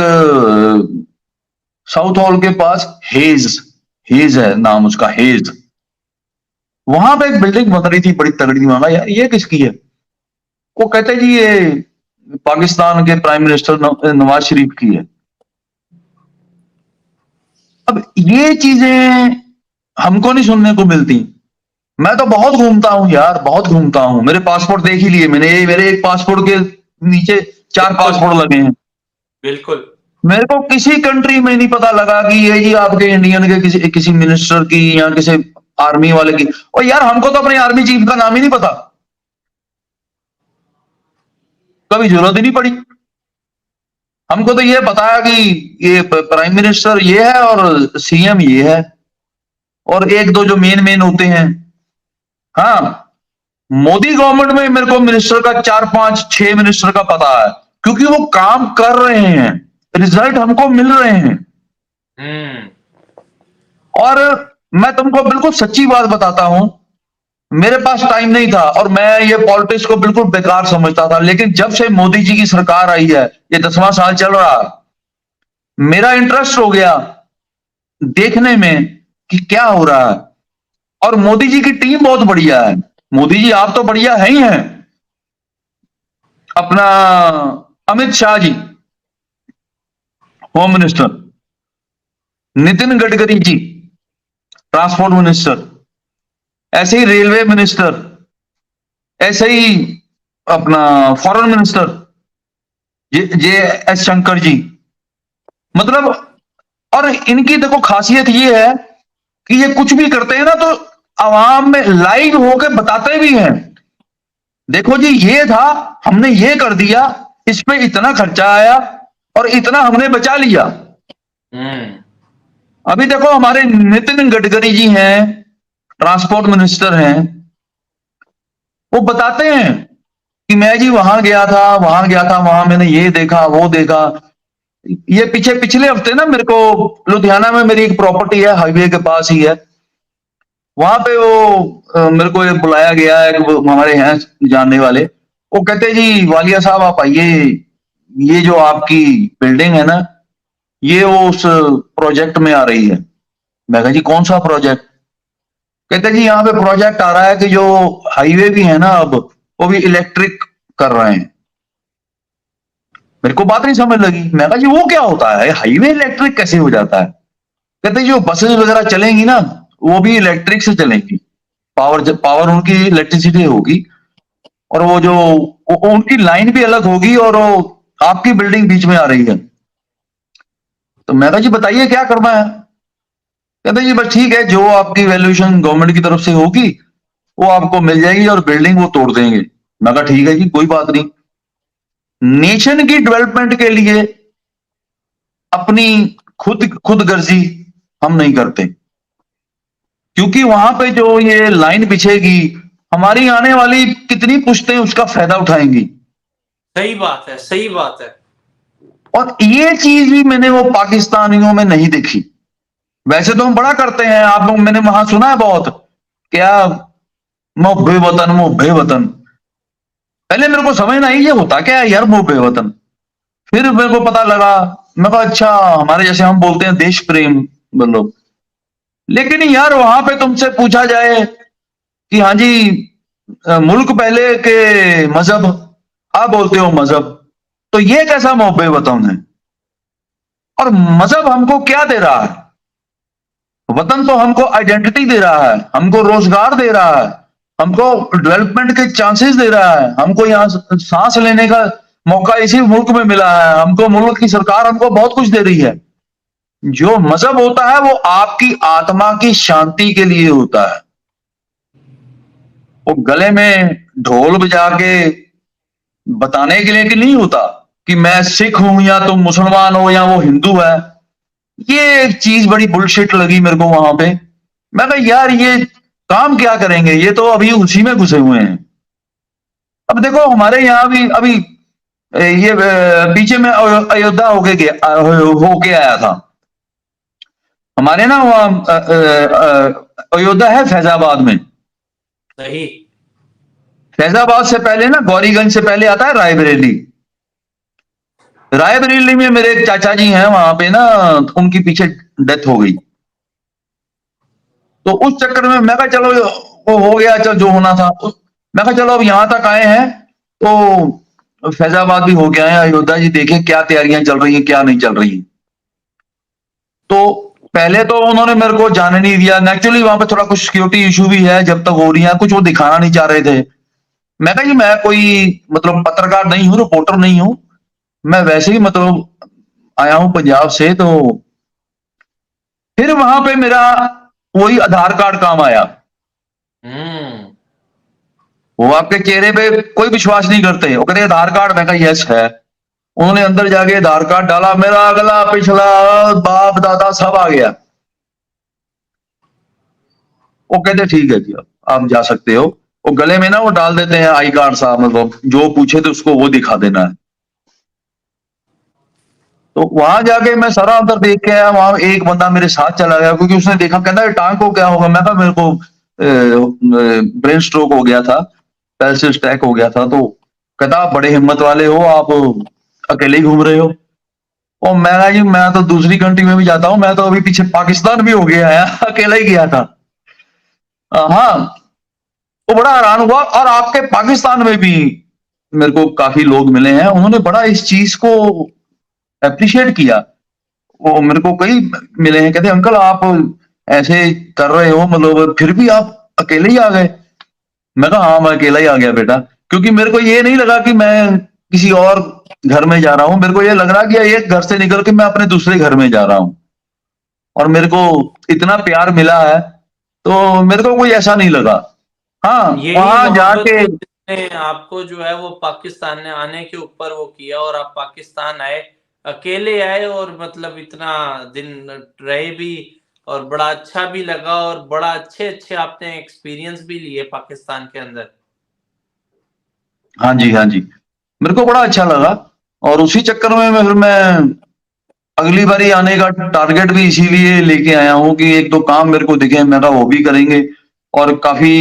साउथ हॉल के पास, हेज है नाम उसका, हेज। वहां पे एक बिल्डिंग बन रही थी बड़ी तगड़ी, वहां यार ये किसकी है, वो कहते जी ये पाकिस्तान के प्राइम मिनिस्टर नवाज शरीफ की है। अब ये चीजें हमको नहीं सुनने को मिलती, मैं तो बहुत घूमता हूँ यार, बहुत घूमता हूँ। मेरे पासपोर्ट देख ही लिए मैंने, ये मेरे एक पासपोर्ट के नीचे 4 बिल्कुल पासपोर्ट लगे हैं। बिल्कुल। मेरे को किसी कंट्री में नहीं पता लगा कि ये जी आपके इंडियन के किसी किसी मिनिस्टर की या किसी आर्मी वाले की। और यार हमको तो अपने आर्मी चीफ का नाम ही नहीं पता, कभी जरूरत ही नहीं पड़ी। हमको तो ये पता है कि ये प्राइम मिनिस्टर ये है और सीएम ये है, और एक दो जो मेन मेन होते हैं। हाँ, मोदी गवर्नमेंट में मेरे को मिनिस्टर का 4 5 6 मिनिस्टर का पता है, क्योंकि वो काम कर रहे हैं, रिजल्ट हमको मिल रहे हैं। हम्म। और मैं तुमको बिल्कुल सच्ची बात बताता हूं, मेरे पास टाइम नहीं था और मैं ये पॉलिटिक्स को बिल्कुल बेकार समझता था, लेकिन जब से मोदी जी की सरकार आई है, ये 10वां साल चल रहा है, मेरा इंटरेस्ट हो गया देखने में कि क्या हो रहा है। और मोदी जी की टीम बहुत बढ़िया है। मोदी जी आप तो बढ़िया है ही हैं। अपना Amit Shah ji home minister, Nitin Gadkari ji transport minister, ऐसे ही रेलवे मिनिस्टर, ऐसे ही अपना फॉरेन मिनिस्टर जे जे एस शंकर जी, मतलब। और इनकी देखो खासियत ये है कि ये कुछ भी करते हैं ना तो आवाम में लाइव होकर बताते भी हैं, देखो जी ये था, हमने ये कर दिया, इस पे इतना खर्चा आया और इतना हमने बचा लिया। हम्म। अभी देखो हमारे नितिन गडकरी जी हैं, ट्रांसपोर्ट मिनिस्टर हैं, वो बताते हैं कि मैं जी वहां गया था, वहां गया था, वहां मैंने ये देखा वो देखा। ये पिछले हफ्ते ना मेरे को लुधियाना में मेरी एक प्रॉपर्टी है, हाईवे के पास ही है, वहां पे वो मेरे को ये बुलाया गया है, वो हमारे हैं जानने वाले। वो कहते जी वालिया साहब आप आइए, ये जो आपकी बिल्डिंग है ना, ये वो उस प्रोजेक्ट में आ रही है। मैं कहा जी कौन सा प्रोजेक्ट? कहते जी यहाँ पे प्रोजेक्ट आ रहा है कि जो हाईवे भी है ना अब, वो भी इलेक्ट्रिक कर रहे हैं। मेरे को बात नहीं समझ लगी, मैं कहा जी वो क्या होता है, हाईवे इलेक्ट्रिक कैसे हो जाता है? कहते जो बसेस वगैरह चलेंगी ना, वो भी इलेक्ट्रिक से चलेंगी, पावर पावर उनकी इलेक्ट्रिसिटी होगी, और वो जो उनकी लाइन भी अलग होगी, और वो आपकी बिल्डिंग बीच में आ रही है। तो मैं कहा जी बताइए क्या करना है? कहते जी बस ठीक है, जो आपकी वैल्यूएशन गवर्नमेंट की तरफ से होगी वो आपको मिल जाएगी और बिल्डिंग वो तोड़ देंगे। मैं कहा ठीक है जी कोई बात नहीं। नेशन की डेवलपमेंट के लिए अपनी खुद गर्जी हम नहीं करते, क्योंकि वहां पे जो ये लाइन बिछेगी, हमारी आने वाली कितनी पुश्तें उसका फायदा उठाएंगी। सही बात है, सही बात है। और ये चीज भी मैंने वो पाकिस्तानियों में नहीं देखी। वैसे तो हम बड़ा करते हैं, आप लोग मैंने वहां सुना है बहुत, क्या मोहब्बे वतन मोहब्बे वतन। पहले मेरे को समझ ना आई ये होता क्या है यार मोहब्बे वतन, फिर मेरे को पता लगा। मैं कहा अच्छा, हमारे जैसे हम बोलते हैं देश प्रेम बोलो। लेकिन यार वहां पे तुमसे पूछा जाए कि हाँ जी मुल्क पहले के मजहब, आप बोलते हो मजहब, तो ये कैसा मोहब्बे वतन है? और मजहब हमको क्या दे रहा है? वतन तो हमको आइडेंटिटी दे रहा है, हमको रोजगार दे रहा है, हमको डेवलपमेंट के चांसेस दे रहा है, हमको यहाँ सांस लेने का मौका इसी मुल्क में मिला है, हमको मुल्क की सरकार हमको बहुत कुछ दे रही है। जो मजहब होता है वो आपकी आत्मा की शांति के लिए होता है। वो गले में ढोल बजा के बताने के लिए कि नहीं होता कि मैं सिख हूं या तुम मुसलमान हो या वो हिंदू है। ये एक चीज बड़ी बुलशिट लगी मेरे को वहां पे। मैं कहा यार ये काम क्या करेंगे, ये तो अभी उसी में घुसे हुए हैं। अब देखो हमारे यहाँ भी अभी ये पीछे में अयोध्या होके आया था। हमारे ना वहाँ अयोध्या है फैजाबाद में। सही। फैजाबाद से पहले ना गौरीगंज से पहले आता है रायबरेली। रायबरेली में मेरे एक चाचा जी हैं, वहां पे ना उनकी पीछे डेथ हो गई। तो उस चक्कर में मैं कहा चलो वो हो गया, चल जो होना था। मैं कहा चलो अब यहां तक आए हैं तो फैजाबाद भी हो गया है, अयोध्या जी देखें क्या तैयारियां चल रही हैं क्या नहीं चल रही हैं। तो पहले तो उन्होंने मेरे को जाने नहीं दिया। नेचुरली वहां पे थोड़ा कुछ सिक्योरिटी इशू भी है, जब तक हो रही है कुछ वो दिखाना नहीं चाह रहे थे। मैं कहा जी मैं कोई मतलब पत्रकार नहीं हूँ, रिपोर्टर नहीं हूँ, मैं वैसे ही मतलब आया हूँ पंजाब से। तो फिर वहां पे मेरा वही आधार कार्ड काम आया। हम्म। वो आपके चेहरे पे कोई विश्वास नहीं करते, वो कहते आधार कार्ड, मैं कहा यस है। उन्होंने अंदर जाके आधार कार्ड डाला, मेरा अगला पिछला बाप दादा सब आ गया। वो कहते ठीक है जी आप जा सकते हो। वो गले में ना वो डाल देते हैं आई कार्ड साहब, मतलब जो पूछे तो उसको वो दिखा देना है। तो वहां जाके मैं सारा अंदर देख के आया। वहां एक बंदा मेरे साथ चला गया, क्योंकि उसने देखा, कहता है टांग को क्या होगा। मैं कहा मेरे को ब्रेन स्ट्रोक हो गया था, पैरालिसिस अटैक हो गया था। तो कहता आप बड़े हिम्मत वाले हो, आप अकेले ही घूम रहे हो। और मैं कहा जी मैं तो दूसरी कंट्री में भी जाता हूँ, मैं तो अभी पीछे पाकिस्तान भी हो गया है, अकेला ही गया था। हाँ, तो बड़ा हैरान हुआ। और आपके पाकिस्तान में भी मेरे को काफी लोग मिले हैं, उन्होंने बड़ा इस चीज को अप्रिशिएट किया। वो मेरे को कई मिले हैं, कहते अंकल आप ऐसे कर रहे हो, मतलब फिर भी आप अकेले ही आ गए। मैं कहा हाँ मैं अकेला ही आ गया बेटा, क्योंकि मेरे को ये नहीं लगा कि मैं किसी और घर में जा रहा हूं। मेरे को ये लग रहा कि एक घर से निकल के मैं अपने दूसरे घर में जा रहा हूं, और मेरे को इतना प्यार मिला है, तो मेरे को कोई ऐसा नहीं लगा। हाँ, यही वहां मोहब्बत जाके तो जिसने आपको जो है वो पाकिस्तान ने आने के ऊपर वो किया, और आप पाकिस्तान आए, अकेले आए, और मतलब इतना दिन रहे भी, और बड़ा अच्छा भी लगा, और बड़ा अच्छे अच्छे आपने एक्सपीरियंस भी लिए पाकिस्तान के अंदर। हाँ जी, हाँ जी, मेरे को बड़ा अच्छा लगा। और उसी चक्कर में फिर मैं अगली बारी आने का टारगेट भी इसीलिए लेके आया हूँ कि एक दो काम मेरे को दिखे, मैं कहा वो भी करेंगे। और काफी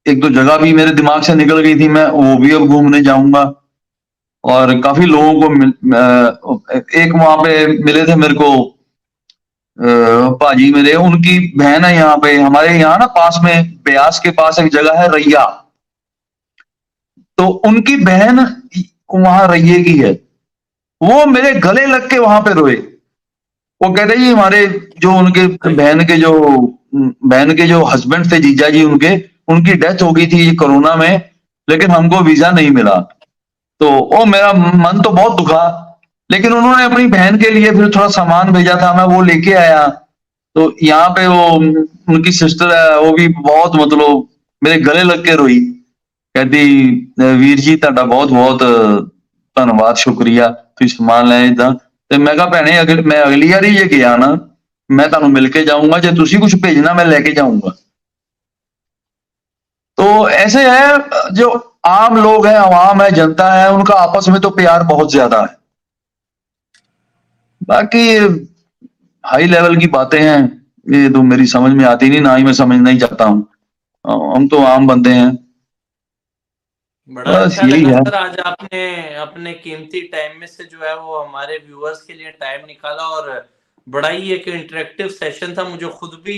एक दो जगह भी मेरे दिमाग से निकल गई थी, मैं वो भी अब घूमने जाऊंगा। और काफी लोगों को एक वहां पे मिले थे मेरे को भाजी मेरे, उनकी बहन है यहाँ पे हमारे यहाँ ना पास में, ब्यास के पास एक जगह है रैया। तो उनकी बहन वहां रैये की है, वो मेरे गले लग के वहां पे रोए। वो कहते जी हमारे जो उनके भाई। बहन के जो हस्बैंड थे, जीजा जी उनके, उनकी डेथ हो गई थी कोरोना में, लेकिन हमको वीजा नहीं मिला। तो वो मेरा मन तो बहुत दुखा, लेकिन उन्होंने अपनी बहन के लिए फिर थोड़ा सामान भेजा था, मैं वो लेके आया। तो यहाँ पे वो उनकी सिस्टर है, वो भी बहुत मतलब मेरे गले लग के रोई। कहती ਵੀਰ ਜੀ ਤੁਹਾਡਾ ਬਹੁਤ ਬਹੁਤ ਧੰਨਵਾਦ ਸ਼ੁਕਰੀਆ, ਤੁਸੀਂ ਸਮਾਨ ਲੈ ਇਦਾਂ। ਤੇ ਮੈਂ ਕਿਹਾ ਭੈਣੇ ਮੈਂ ਅਗਲੀ ਵਾਰੀ ਜੇ ਗਿਆ ਨਾ, मैं ਤੁਹਾਨੂੰ मिल के जाऊंगा, ਜੇ ਤੁਸੀਂ कुछ भेजना मैं लेके जाऊंगा। तो ऐसे है, जो आम लोग हैं, आवाम है, जनता है, उनका आपस में तो प्यार बहुत ज्यादा है। बाकी हाई लेवल की बातें हैं, ये तो मेरी समझ में आती नहीं, ना ही मैं समझना ही चाहता हूँ। हम तो आम बंदे हैं, बड़ा बस अच्छा यही लगा है। सर, आज आपने अपने कीमती टाइम में से जो है वो हमारे व्यूअर्स के लिए टाइम निकाला, और बड़ा ही एक इंटरेक्टिव सेशन था। मुझे खुद भी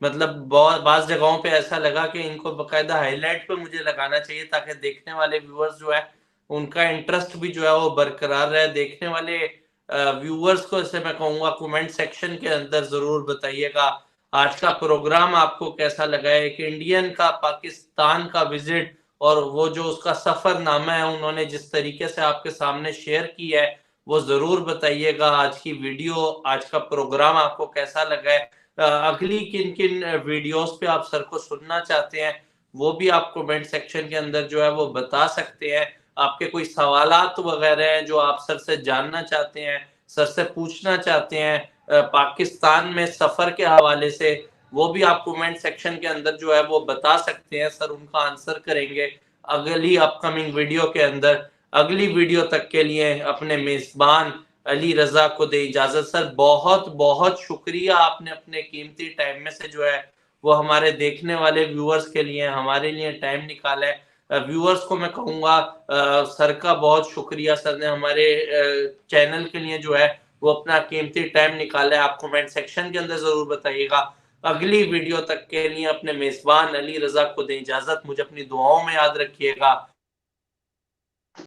मतलब बहुत बाज जगहों पे ऐसा लगा कि इनको बकायदा हाईलाइट पे मुझे लगाना चाहिए, ताकि देखने वाले व्यूअर्स जो है उनका इंटरेस्ट भी जो है वो बरकरार रहे। देखने वाले व्यूअर्स को ऐसे मैं कहूंगा कमेंट सेक्शन के अंदर जरूर बताइएगा आज का प्रोग्राम आपको कैसा लगा है। एक इंडियन का पाकिस्तान का विजिट, और वो जो उसका सफरनामा है उन्होंने जिस तरीके से आपके सामने शेयर किया है, वो जरूर बताइएगा। आज की वीडियो, आज का प्रोग्राम आपको कैसा लगा है। अगली किन किन वीडियोस पे आप सर को सुनना चाहते हैं, वो भी आप कमेंट सेक्शन के अंदर जो है वो बता सकते हैं। आपके कोई सवालात वगैरह हैं जो आप सर से जानना चाहते हैं, सर से पूछना चाहते हैं पाकिस्तान में सफर के हवाले से, वो भी आप कमेंट सेक्शन के अंदर जो है वो बता सकते हैं। सर उनका आंसर करेंगे अगली अपकमिंग वीडियो के अंदर। अगली वीडियो तक के लिए अपने मेजबान अली रजा को दे इजाजत। सर बहुत बहुत शुक्रिया, आपने अपने कीमती टाइम में से जो है वो हमारे देखने वाले व्यूअर्स के लिए हमारे लिए टाइम निकाला है। व्यूअर्स को मैं कहूंगा सर का बहुत शुक्रिया, सर ने हमारे चैनल के लिए जो है वो अपना कीमती टाइम निकाला है। आप कमेंट सेक्शन के अंदर जरूर बताइएगा। अगली वीडियो तक के लिए अपने मेजबान अली रजा को दें इजाजत। मुझे अपनी दुआओं में याद रखिएगा।